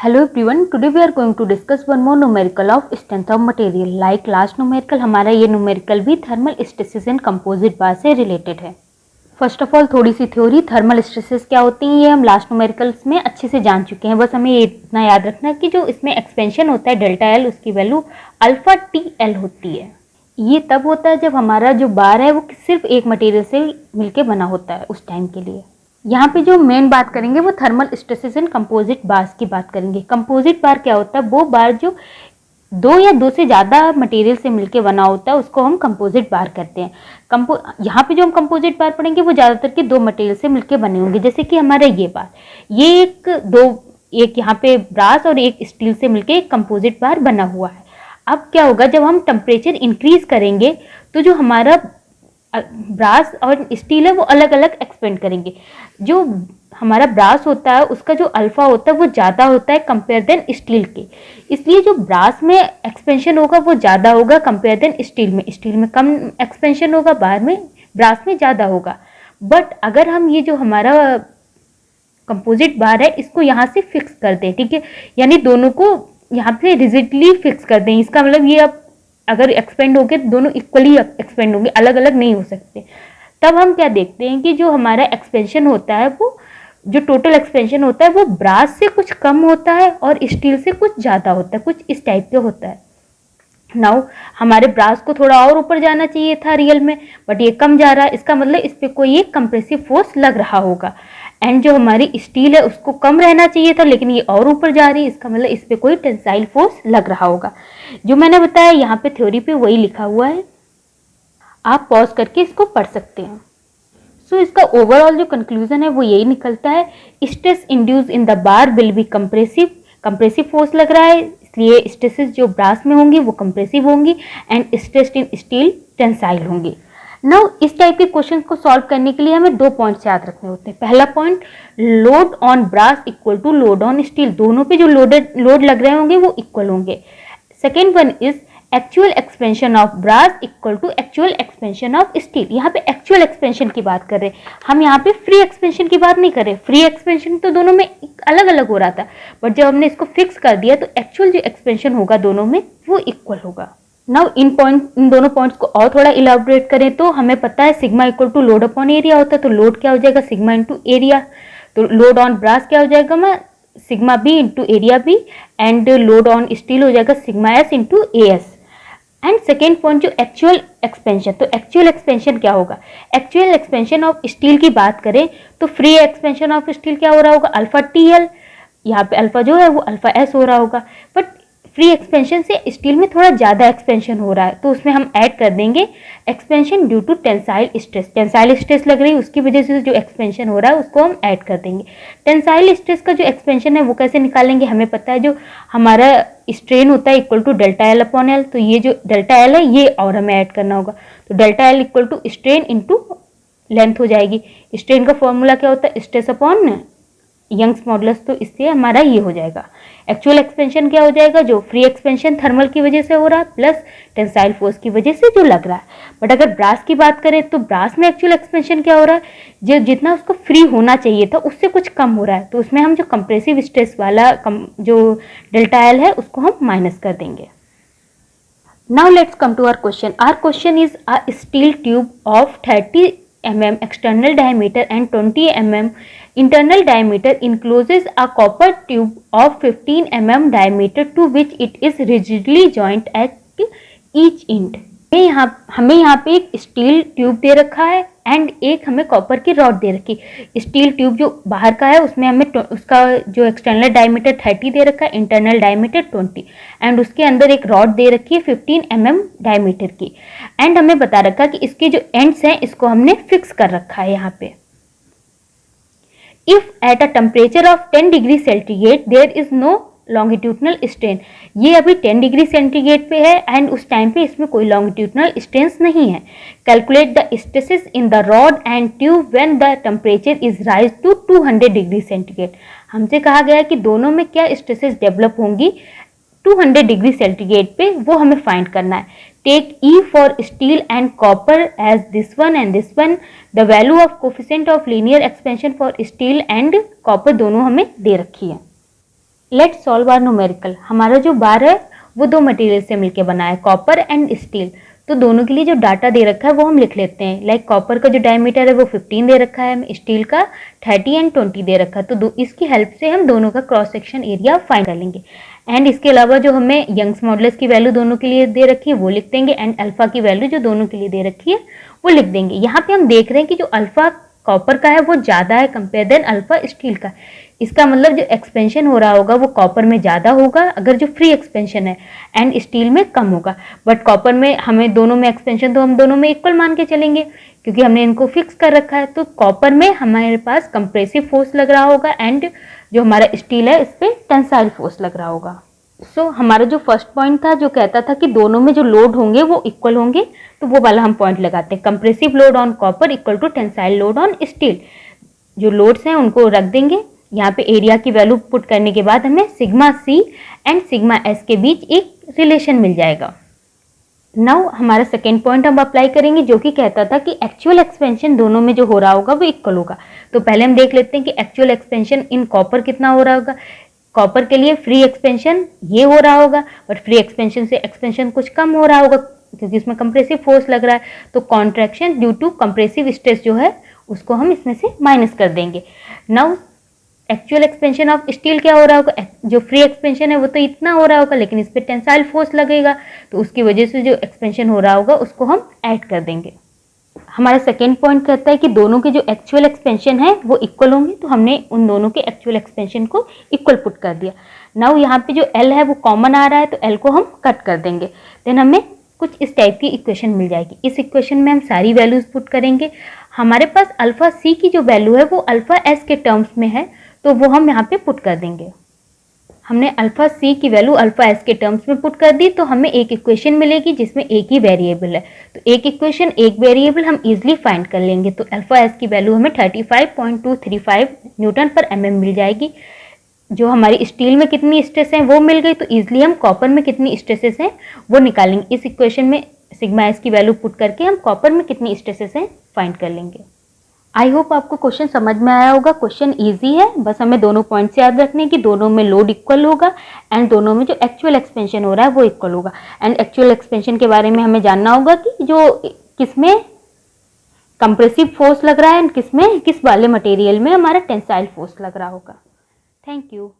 Hello everyone, today we are going to discuss one more numerical of strength of material. Like last numerical, हमारा ये numerical भी thermal stresses and composite bar से related है. First of all थोड़ी सी theory, thermal stresses क्या होती हैं ये हम लास्ट न्यूमेरिकल्स में अच्छे से जान चुके हैं. बस हमें ये इतना याद रखना है कि जो इसमें एक्सपेंशन होता है डेल्टा एल, उसकी वैल्यू अल्फा टी एल होती है. ये तब होता है जब हमारा जो बार है वो सिर्फ एक मटेरियल से मिलके बना होता है उस टाइम के लिए. यहाँ पे जो मेन बात करेंगे वो thermal stresses and composite bars की बात करेंगे. कंपोजिट बार क्या होता है? वो बार जो दो या दो से ज़्यादा मटेरियल से मिलके बना होता है उसको हम कंपोजिट बार कहते हैं. यहाँ पे जो हम कंपोजिट बार पढ़ेंगे वो ज़्यादातर के दो मटेरियल से मिलके बने होंगे. जैसे कि हमारा ये बार, ये एक यहाँ पे ब्रास और एक स्टील से मिलके एक कंपोजिट बार बना हुआ है. अब क्या होगा, जब हम टेम्परेचर इंक्रीज करेंगे तो जो हमारा ब्रास और स्टील है वो अलग अलग एक्सपेंड करेंगे. जो हमारा ब्रास होता है उसका जो अल्फा होता है वो ज़्यादा होता है कंपेयर देन स्टील के. इसलिए जो ब्रास में एक्सपेंशन होगा वो ज़्यादा होगा कंपेयर देन स्टील में. स्टील में कम एक्सपेंशन होगा, ब्रास में ज़्यादा होगा. बट अगर हम ये जो हमारा कंपोजिट बार है इसको यहाँ से फिक्स कर दें, ठीक है, यानी दोनों को यहाँ पे रिजिडली फिक्स कर दें. इसका मतलब ये अब अगर एक्सपेंड हो गए तो दोनों इक्वली एक्सपेंड होंगे, अलग अलग नहीं हो सकते. तब हम क्या देखते हैं कि जो हमारा एक्सपेंशन होता है वो जो टोटल एक्सपेंशन होता है वो ब्रास से कुछ कम होता है और स्टील से कुछ ज़्यादा होता है, कुछ इस टाइप का होता है. नाउ हमारे ब्रास को थोड़ा और ऊपर जाना चाहिए था रियल में, बट ये कम जा रहा है. इसका मतलब इस पर कोई एक कंप्रेसिव फोर्स लग रहा होगा. एंड जो हमारी स्टील है उसको कम रहना चाहिए था लेकिन ये और ऊपर जा रही है, इसका मतलब इस पर कोई टेंसाइल फोर्स लग रहा होगा. जो मैंने बताया यहाँ पे थ्योरी पे वही लिखा हुआ है, आप पॉज करके इसको पढ़ सकते हैं. सो इसका ओवरऑल जो कंक्लूजन है वो यही निकलता है, stress induce in the bar will be compressive force लग रहा है, इसलिए स्ट्रेसेस जो ब्रास में होंगी वो कंप्रेसिव होंगी and stress in steel tensile होंगी. नाउ इस टाइप के क्वेश्चन को सॉल्व करने के लिए हमें दो पॉइंट्स याद रखने होते हैं. पहला point, load on brass equal to load on steel. दोनों पे जो लोड लग रहे होंगे वो इक्वल होंगे. Second one is actual expansion of brass equal to actual expansion of steel. यहाँ पे एक्चुअल एक्सपेंशन की बात कर रहे हैं हम, यहाँ पे फ्री एक्सपेंशन की बात नहीं कर रहे. फ्री एक्सपेंशन तो दोनों में अलग अलग हो रहा था, बट जब हमने इसको फिक्स कर दिया तो एक्चुअल जो एक्सपेंशन होगा दोनों में वो इक्वल होगा. नाउ इन दोनों पॉइंट्स को और थोड़ा इलाबोरेट करें तो हमें पता है sigma equal to load upon area होता है. तो लोड क्या हो जाएगा? Sigma into area. तो लोड ऑन ब्रास क्या हो जाएगा? मैं sigma B into area B. And load on steel हो जाएगा sigma S into A S. And second point जो एक्चुअल एक्सपेंशन, तो एक्चुअल एक्सपेंशन क्या होगा? एक्चुअल एक्सपेंशन ऑफ स्टील की बात करें तो फ्री एक्सपेंशन ऑफ स्टील क्या हो रहा होगा? Alpha T L. यहाँ पे अल्फा जो है वो अल्फा एस हो रहा होगा. बट फ्री एक्सपेंशन से स्टील में थोड़ा ज़्यादा एक्सपेंशन हो रहा है तो उसमें हम ऐड कर देंगे expansion due to tensile stress. Tensile stress लग रही है उसकी वजह से जो एक्सपेंशन हो रहा है उसको हम ऐड कर देंगे. टेंसाइल स्ट्रेस का जो एक्सपेंशन है वो कैसे निकालेंगे? हमें पता है जो हमारा स्ट्रेन होता है equal to delta L upon L. तो ये जो डेल्टा एल है ये और हमें ऐड करना होगा. तो delta L equal to strain into length हो जाएगी. स्ट्रेन का फॉर्मूला क्या होता है? Stress upon Young's modulus. तो इससे हमारा ये हो जाएगा. एक्चुअल एक्सपेंशन क्या हो जाएगा? जो फ्री एक्सपेंशन थर्मल की वजह से हो रहा है प्लस टेंसाइल फोर्स की वजह से जो लग रहा है. बट अगर ब्रास की बात करें तो ब्रास में एक्चुअल एक्सपेंशन क्या हो रहा है? जो जितना उसको फ्री होना चाहिए था उससे कुछ कम हो रहा है. तो उसमें हम जो कंप्रेसिव स्ट्रेस वाला जो डेल्टा एल है उसको हम माइनस कर देंगे. Now let's come to our question. Our question is a steel tube of 30 mm external diameter and 20 mm internal diameter encloses a copper tube of 15 mm diameter to which it is rigidly joined at each end. हमें यहाँ पे एक steel tube दे रखा है and एक हमें copper की rod दे रखी. स्टील ट्यूब जो बाहर का है उसमें हमें उसका जो एक्सटर्नल डायमीटर 30 दे रखा है, इंटरनल डायमीटर 20 एंड उसके अंदर एक रॉड दे रखी है 15 mm डायमीटर की. एंड हमें बता रखा कि इसके जो एंड्स हैं इसको हमने फिक्स कर रखा है यहाँ पे. If at a temperature of 10 degree centigrade there is no longitudinal strain. ये अभी 10 डिग्री सेंटीग्रेड पे है एंड उस टाइम पे इसमें कोई लॉन्गिट्यूडनल स्ट्रेन्स नहीं है. Calculate the stresses in the rod and tube when the temperature is rise to 200 degree centigrade. हमसे कहा गया है कि दोनों में क्या स्ट्रेसेस डेवलप होंगी 200 डिग्री सेंटीग्रेड पे, वो हमें फाइंड करना है. Take E for steel and copper as this one and this one. The value of coefficient of linear expansion for steel and copper दोनों हमें दे रखी है. Let's solve our numerical. हमारा जो बार है वो दो मटेरियल से मिलकर बना है, कॉपर एंड स्टील। तो दोनों के लिए जो डाटा दे रखा है वो हम लिख लेते हैं। लाइक कॉपर का जो डायमीटर है वो 15 दे रखा है, स्टील का 30 एंड 20 दे रखा है। तो इसकी हेल्प से हम दोनों का क्रॉस सेक्शन एरिया फाइंड कर लेंगे। एंड इसके अलावा जो हमें यंग्स मॉडुलस की वैल्यू दोनों के लिए दे रखी है वो लिख देंगे, एंड अल्फा की वैल्यू जो दोनों के लिए दे रखी है वो लिख देंगे। यहाँ पे हम देख रहे हैं कि जो अल्फा कॉपर का है वो ज़्यादा है कंपेयर देन अल्फा स्टील का। इसका मतलब जो एक्सपेंशन हो रहा होगा वो कॉपर में ज़्यादा होगा अगर जो फ्री एक्सपेंशन है, एंड स्टील में कम होगा। बट कॉपर में हमें दोनों में एक्सपेंशन तो हम दोनों में इक्वल मान के चलेंगे क्योंकि हमने इनको फिक्स कर रखा है। तो कॉपर में हमारे पास कंप्रेसिव फोर्स लग रहा होगा, एंड जो हमारा स्टील है इस पर टेंसाइल फोर्स लग रहा होगा। सो हमारा जो फर्स्ट पॉइंट था जो कहता था कि दोनों में जो लोड होंगे वो इक्वल होंगे, तो वो वाला हम पॉइंट लगाते हैं। Compressive load on copper equal to tensile load on steel. जो लोड्स हैं उनको रख देंगे। यहाँ पे एरिया की वैल्यू पुट करने के बाद हमें sigma C and sigma S के बीच एक रिलेशन मिल जाएगा। नाउ हमारा सेकेंड पॉइंट हम अप्लाई करेंगे जो कि कहता था कि एक्चुअल एक्सपेंशन दोनों में जो हो रहा होगा वो इक्वल होगा। तो पहले हम देख लेते हैं कि एक्चुअल एक्सपेंशन इन कॉपर कितना हो रहा होगा। कॉपर के लिए फ्री एक्सपेंशन ये हो रहा होगा, बट फ्री एक्सपेंशन से एक्सपेंशन कुछ कम हो रहा होगा क्योंकि इसमें कंप्रेसिव फोर्स लग रहा है। तो contraction due to compressive stress जो है उसको हम इसमें से माइनस कर देंगे। Now actual expansion of steel क्या हो रहा होगा, जो फ्री एक्सपेंशन है वो तो इतना हो रहा होगा लेकिन इस पर टेंसाइल फोर्स लगेगा, तो उसकी वजह से जो एक्सपेंशन हो रहा होगा उसको हम ऐड कर देंगे। हमारा सेकेंड पॉइंट कहता है कि दोनों के जो एक्चुअल एक्सपेंशन है वो इक्वल होंगे, तो हमने उन दोनों के एक्चुअल एक्सपेंशन को इक्वल पुट कर दिया। नाउ यहाँ पे जो एल है वो कॉमन आ रहा है तो एल को हम कट कर देंगे। देन हमें कुछ इस टाइप की इक्वेशन मिल जाएगी। इस इक्वेशन में हम सारी वैल्यूज पुट करेंगे। हमारे पास अल्फा सी की जो वैल्यू है वो अल्फा एस के टर्म्स में है, तो वो हम यहाँ पे पुट कर देंगे। हमने अल्फा सी की वैल्यू अल्फा एस के टर्म्स में पुट कर दी, तो हमें एक इक्वेशन मिलेगी जिसमें एक ही वेरिएबल है। तो एक इक्वेशन एक वेरिएबल हम इजीली फाइंड कर लेंगे। तो अल्फा एस की वैल्यू हमें 35.235 न्यूटन पर एमएम मिल जाएगी। जो हमारी स्टील में कितनी स्ट्रेस है वो मिल गई, तो ईजिली हम कॉपर में कितनी स्ट्रेसेस हैं वो निकालेंगे। इस इक्वेशन में सिग्मा एस की वैल्यू पुट करके हम कॉपर में कितनी स्ट्रेसेस हैं फाइंड कर लेंगे। आई होप आपको क्वेश्चन समझ में आया होगा। क्वेश्चन इजी है, बस हमें दोनों पॉइंट्स याद रखने कि दोनों में लोड इक्वल होगा एंड दोनों में जो एक्चुअल एक्सपेंशन हो रहा है वो इक्वल होगा। एंड एक्चुअल एक्सपेंशन के बारे में हमें जानना होगा कि जो किसमें कंप्रेसिव फोर्स लग रहा है एंड किसमें किस वाले मटेरियल में हमारा टेंसाइल फोर्स लग रहा होगा। Thank you.